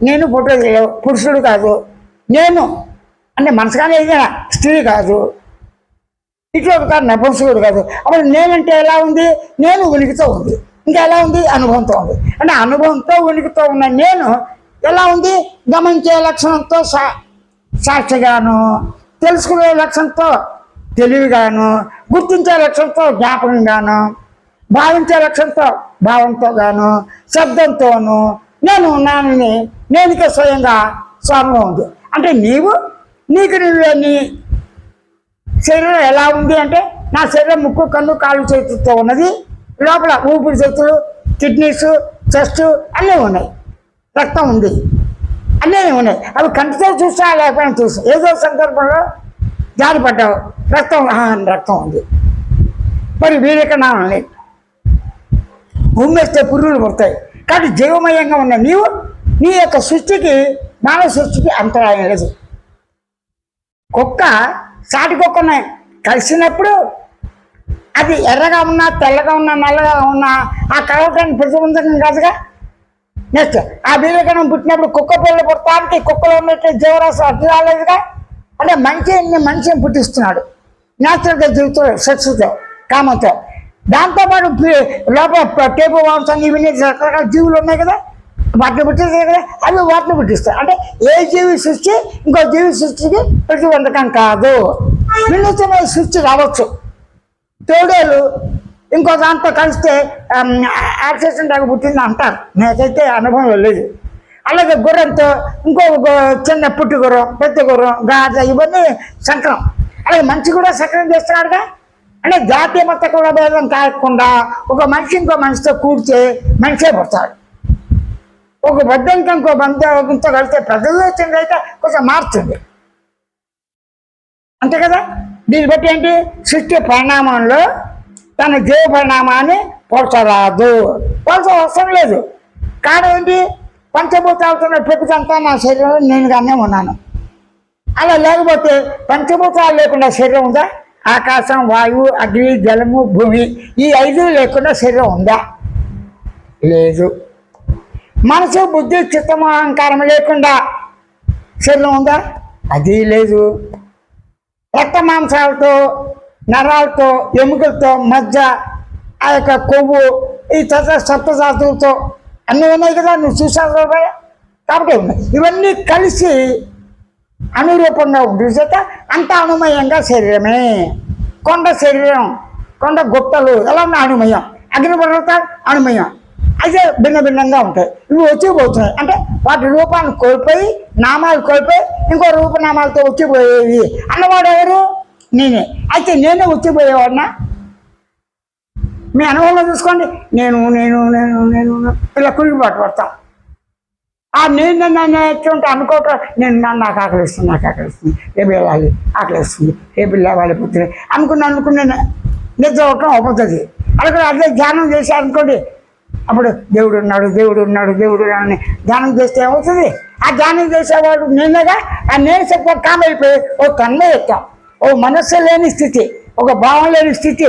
నేను ఫోటో తీయలేవు, పురుషుడు కాదు, నేను అంటే మనసుగానే ఏదైనా స్త్రీ కాదు, ఇట్లా కాదు, నపుంసకుడు కాదు. అప్పుడు నేనంటే ఎలా ఉంది? నేను ఉనికితో ఉంది. ఇంకా ఎలా ఉంది? అనుభవంతో ఉంది. అంటే అనుభవంతో ఉనికితో ఉన్న నేను ఎలా ఉంది? గమనించే లక్షణంతో సాక్షిగాను, తెలుసుకునే లక్షణంతో తెలివిగాను, గుర్తించే లక్షణంతో జ్ఞాపకంగాను, భావించే లక్షణంతో భావంతో గాను, శబ్దంతోను నేను ఉన్నానని నేనుకే స్వయంగా స్వామి ఉంది. అంటే నీకు నీ శరీరం ఎలా ఉంది అంటే, నా శరీరం ముక్కు, కన్ను, కాళ్ళు, చేతులతో ఉన్నది. లోపల ఊపిరి చేతులు, కిడ్నీస్, చెస్ట్ అన్నీ ఉన్నాయి, రక్తం ఉంది, అన్నీ ఉన్నాయి. అవి కంటితో చూసా లేకపోయినా చూసా, ఏదో సందర్భంలో జారిపడ్డావు, రక్తం ఉంది. మరి వీరికన్నా లేదు, ఉమ్మేస్తే పురుగులు పడతాయి. కాబట్టి జీవమయంగా ఉన్న నీ యొక్క సృష్టికి, మానవ సృష్టికి అంతరాయం లేదు. కుక్క సాటి కుక్కనే కలిసినప్పుడు అది ఎర్రగా ఉన్నా, తెల్లగా ఉన్నా, నల్లగా ఉన్నా ఆ కలవటానికి ప్రతిబంధకం కాదుగా. నెక్స్ట్ ఆ బీరకణం పుట్టినప్పుడు కుక్క పిల్లలు పుట్టడానికి కుక్కలో ఉన్నట్టు జీవరాశి అడ్డు రాలేదుగా. అంటే మనిషిని పుట్టిస్తున్నాడు న్యాచురల్గా జీవితం, సెక్స్తో, కామంతో. దాంతోపాటు లోపల టేపు మాంసం ఇవన్నీ రకరకాల జీవులు ఉన్నాయి కదా, వాటిని పుట్టిస్తాయి కదా, అవి వాటిని పుట్టిస్తాయి. అంటే ఏ జీవి సృష్టి ఇంకో జీవి సృష్టికి ప్రతిబంధకం కాదు. వినూత్నమైన సృష్టి రావచ్చు. తోడేలు ఇంకో దాంతో కలిస్తే యాక్సిడెంట్ అవి పుట్టింది అంటారు, నాకైతే అనుభవం లేదు. అలాగే గుర్రంతో ఇంకో చిన్న పుట్టి గుర్రం, పెద్ద గుర్రం, గాజ ఇవన్నీ సంక్రం. అలాగే మనిషి కూడా సంక్రం చేస్తున్నాడుగా. అంటే జాతీయ మత కూడా భేదం కాకుండా ఒక మనిషి ఇంకో మనిషితో కూర్చే మనిషే పుడతాడు. ఒక బద్దెంతో ఇంకో బంధంతో కలిస్తే ప్రజల్లో అయితే కొంచెం మారుతుంది, అంతే కదా. దీన్ని బట్టి ఏంటి? సృష్టి పరిణామంలో తన జీవ పరిణామాన్ని పోల్చరాదు, అవసరం లేదు. కారణం ఏంటి? పంచభూతాలతో ప్రకృతి అంతా నా శరీరంలో నేనుగానే ఉన్నాను. అలా లేకపోతే పంచభూతాలు లేకుండా శరీరం ఉందా? ఆకాశం, వాయువు, అగ్ని, జలము, భూమి ఈ 5 లేకుండా శరీరం ఉందా? లేదు. మనసు, బుద్ధి, చిత్తము, అహంకారం లేకుండా శరీరం ఉందా? అది లేదు. రక్త మాంసాలతో, నరాలతో, ఎముకలతో, మధ్య ఆ యొక్క కొవ్వు, ఈ సప్తధాతులతో అన్నీ ఉన్నాయి కదా, నువ్వు చూసావు కదా. కాబట్టి ఉన్నాయి. ఇవన్నీ కలిసి అనురూపంగా ఉంటుంది చేత అంత అనుమయంగా శరీరమే. కొండ శరీరం, కొండ గుట్టలు ఎలా ఉన్న అనుమయం, అగ్నిపర్వతాలు అనుమయం, అయితే భిన్న భిన్నంగా ఉంటాయి. ఇవి వచ్చి పోతున్నాయి అంటే వాటి రూపాన్ని కోల్పోయి, నామాలు కోల్పోయి ఇంకో రూపనామాలతో వచ్చిపోయేవి అన్నవాడు ఎవరు? నేనే. అయితే నేనే వచ్చిపోయేవాడినా? మీ అనుభవంలో చూసుకోండి. నేను నేను నేను నేను ఇలా కురిగిపాటు పడతాం. ఆ నేను ఎట్లుంటే అనుకోవటం, నేను నాకు ఆకలిస్తుంది, రేపు వెళ్ళాలి, ఆకలిస్తుంది, రేపు లేవాలి పొద్దునే అనుకుని నిద్ర అవటం అవుతుంది. అదే ధ్యానం చేశారనుకోండి, అప్పుడు దేవుడు ఉన్నాడు అని ధ్యానం చేస్తే ఏమవుతుంది? ఆ ధ్యానం చేసేవాడు నేనేగా. ఆ నేను చెప్ప కామైపోయి ఓ తన్మయత్వం, ఓ మనస్సు లేని స్థితి, ఒక భావం లేని స్థితి.